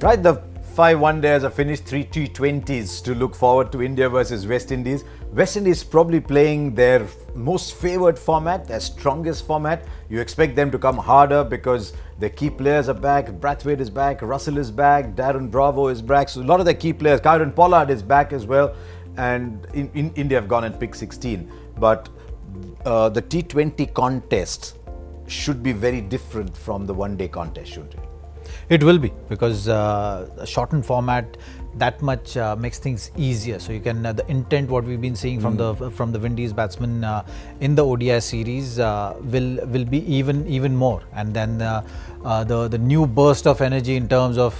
Right, the 5 one-days are finished, 3 T20s to look forward to. India versus West Indies. West Indies probably playing their most favoured format, their strongest format. You expect them to come harder because their key players are back. Brathwaite is back, Russell is back, Darren Bravo is back. So a lot of their key players, Kieron Pollard is back as well. And in India have gone and picked 16. But the T20 contest should be very different from the one-day contest, shouldn't it? It will be, because a shortened format that much makes things easier. So you can the intent what we've been seeing from the Windies batsmen in the ODI series will be even more, and then the new burst of energy in terms of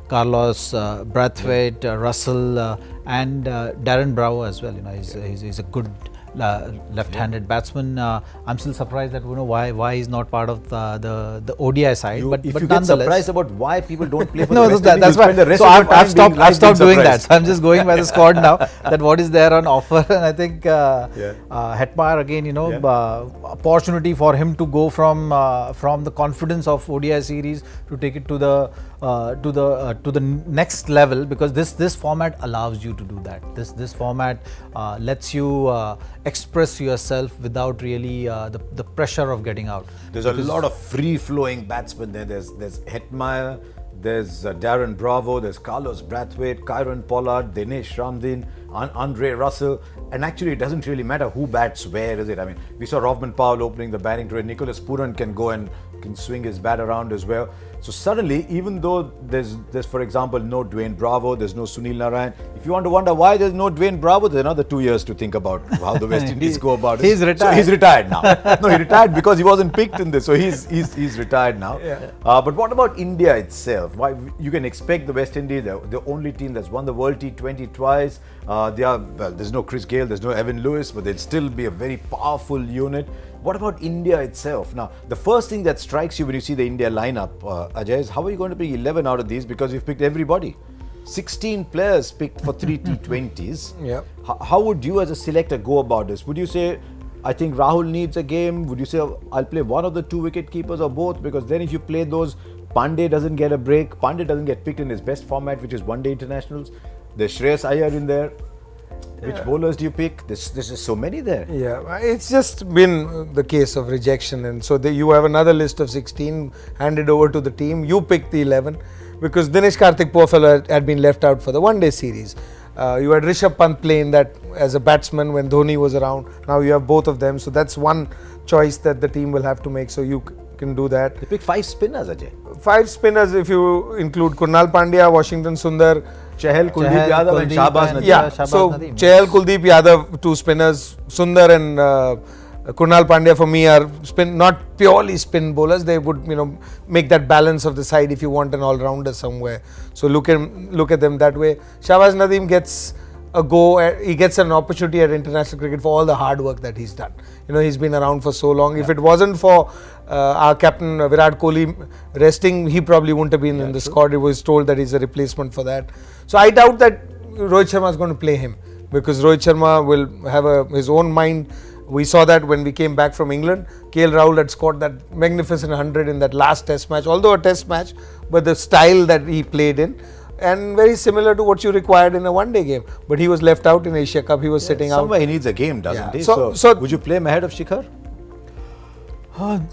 Carlos Brathwaite, Russell, and Darren Bravo as well. You know, he's a good left-handed batsman. I'm still surprised that why he's not part of the ODI side. But if you nonetheless, get surprised about why people don't play for no, the West Indies, that's why. the rest So of I've stopped doing that. surprised. So I'm just going by the squad now. That what is there on offer, and I think Hetmyer again. Opportunity for him to go from the confidence of ODI series to take it to the next level, because this format allows you to do that. This format lets you express yourself without really the pressure of getting out. There's a lot of free-flowing batsmen there. There's Hetmyer, there's Darren Bravo, there's Carlos Brathwaite, Kieron Pollard, Dinesh Ramdin, Andre Russell. And actually, it doesn't really matter who bats where, is it? I mean, we saw Rovman Powell opening the batting today. Nicholas Pooran can go and can swing his bat around as well. So suddenly, even though there's for example no Dwayne Bravo, there's no Sunil Narayan. If you want to wonder why there's no Dwayne Bravo, there's another 2 years to think about how the West Indies go about it. He's retired. So he's retired now. No, he retired because he wasn't picked in this. So he's retired now. Yeah. But what about India itself? Why you can expect the West Indies, the only team that's won the World T20 twice. There's no Chris Gayle, there's no Evan Lewis, but they'd still be a very powerful unit. What about India itself? Now, the first thing that strikes you when you see the India lineup, Ajay, is how are you going to pick 11 out of these, because you've picked everybody. 16 players picked for 3 T20s. Yeah. How would you as a selector go about this? Would you say, I think Rahul needs a game? Would you say, I'll play one of the 2 wicket keepers or both? Because then if you play those, Pandey doesn't get a break. Pandey doesn't get picked in his best format, which is one-day internationals. There's Shreyas Iyer in there. Which bowlers do you pick? There's so many there. Yeah, it's just been the case of rejection, and so you have another list of 16 handed over to the team. You pick the 11 because Dinesh Karthik, poor fellow, had been left out for the one-day series. You had Rishabh Pant playing that as a batsman when Dhoni was around. Now you have both of them, so that's one choice that the team will have to make. So you can do that. They pick 5 spinners, Ajay. 5 spinners if you include Krunal Pandya, Washington Sundar, Chahal, Kuldeep Yadav and Shahbaz Nadeem. Yeah, Shahbaz so Nadeem. Chahal, Kuldeep Yadav, 2 spinners. Sundar and Krunal Pandya for me are not purely spin bowlers. They would make that balance of the side if you want an all-rounder somewhere. So look at them that way. Shahbaz Nadeem gets a go. He gets an opportunity at international cricket for all the hard work that he's done. He's been around for so long. Yeah. If it wasn't for our captain Virat Kohli resting, he probably wouldn't have been in the squad. It was told that he's a replacement for that. So I doubt that Rohit Sharma is going to play him, because Rohit Sharma will have his own mind. We saw that when we came back from England. KL Rahul had scored that magnificent 100 in that last test match, although a test match, but the style that he played in, and very similar to what you required in a one-day game. But he was left out in Asia Cup. He was sitting out. Somewhere he needs a game, doesn't he? So would you play him ahead of Shikhar?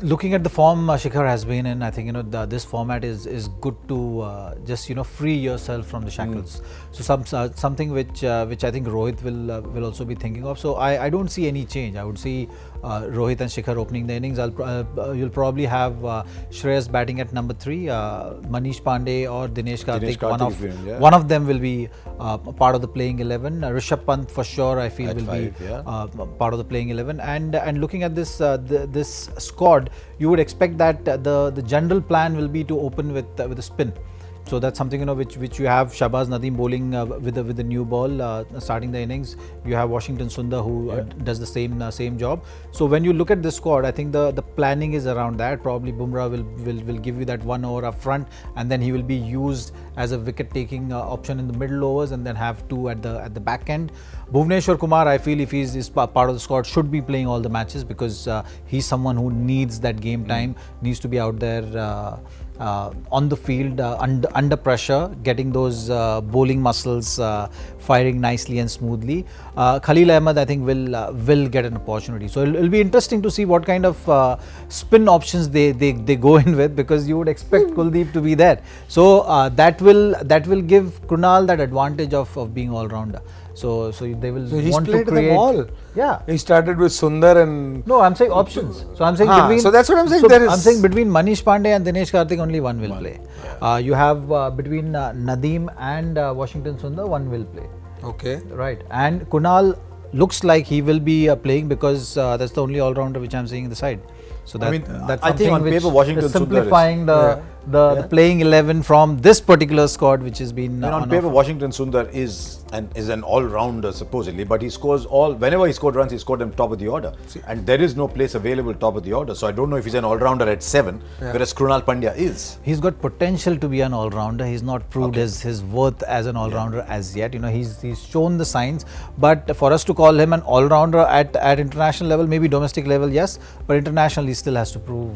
Looking at the form Shikhar has been in, I think this format is good to just free yourself from the shackles. So something which I think Rohit will also be thinking of. So I don't see any change. I would see Rohit and Shikhar opening the innings. You'll probably have Shreyas batting at number 3, Manish Pandey or Dinesh Karthik. One of them will be part of the playing 11. Rishabh Pant for sure, I feel, will be part of the playing 11. And looking at this squad, you would expect that the general plan will be to open with a spin. So that's something which you have Shahbaz Nadeem bowling with the new ball starting the innings. You have Washington Sundar who does the same job. So when you look at this squad, I think the planning is around that. Probably Bumrah will give you that 1 over up front, and then he will be used as a wicket taking option in the middle overs, and then have 2 at the back end. Bhuvneshwar Kumar, I feel, if he's part of the squad, should be playing all the matches, because he's someone who needs that game time, needs to be out there on the field, under pressure, getting those bowling muscles firing nicely and smoothly. Khalil Ahmed, I think, will get an opportunity. So it'll be interesting to see what kind of spin options they go in with, because you would expect Kuldeep to be there. So that will give Krunal that advantage of being all rounder. So they will want to create. Them all. Yeah. He started with Sundar and. No, I'm saying options. So I'm saying between. So that's what I'm saying. So I'm saying between Manish Pandey and Dinesh Karthik, only one will play. Yeah. You have between Nadeem and Washington Sundar, one will play. Okay. Right. And Kunal looks like he will be playing, because that's the only all-rounder which I'm seeing in the side. So that, that's I think on which paper Washington is simplifying Sundar the playing 11 from this particular squad, which has been on paper Washington Sundar is an all-rounder supposedly, but he scores whenever he scored runs, he scored them top of the order. And there is no place available top of the order. So I don't know if he's an all-rounder at 7, whereas Krunal Pandya is. He's got potential to be an all-rounder. He's not proved his worth as an all-rounder as yet. He's shown the signs, but for us to call him an all-rounder at international level, maybe domestic level, yes, but internationally he still has to prove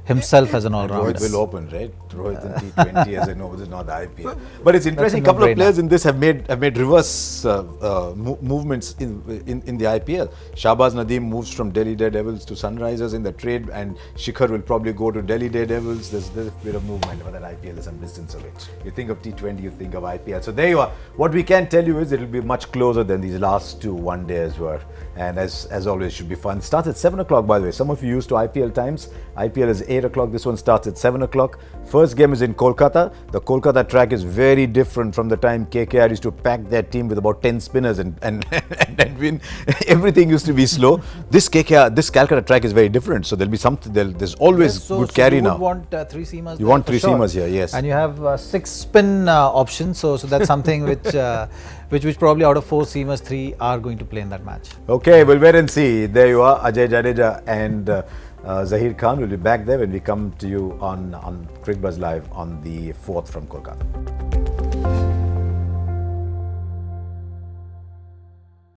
himself as an all-rounder. Rohit will open, right? Rohit in T20, as I know, this is not the IPL. But it's interesting. A couple of players in this have made reverse movements in the IPL. Shahbaz Nadeem moves from Delhi Daredevils to Sunrisers in the trade, and Shikhar will probably go to Delhi Daredevils. There's a bit of movement, but that IPL is some distance away. You think of T20, you think of IPL. So there you are. What we can tell you is it will be much closer than these last 2 one-days were. And as always, should be fun. Starts at 7 o'clock, by the way. Some of you used to IPL times. IPL is 8 o'clock. This one starts at 7 o'clock. First game is in Kolkata. The Kolkata track is very different from the time KKR used to pack their team with about 10 spinners and win. Everything used to be slow. This Calcutta track is very different. So there'll be something. There's always good carry you now. You want 3 seamers. You want 3 seamers here, yes. And you have 6 spin options. So that's something which probably out of 4 seamers, 3 are going to play in that match. Okay, we'll wait and see. There you are, Ajay Jadeja and Zahir Khan will be back there when we come to you on Cricbuzz Live on the 4th from Kolkata.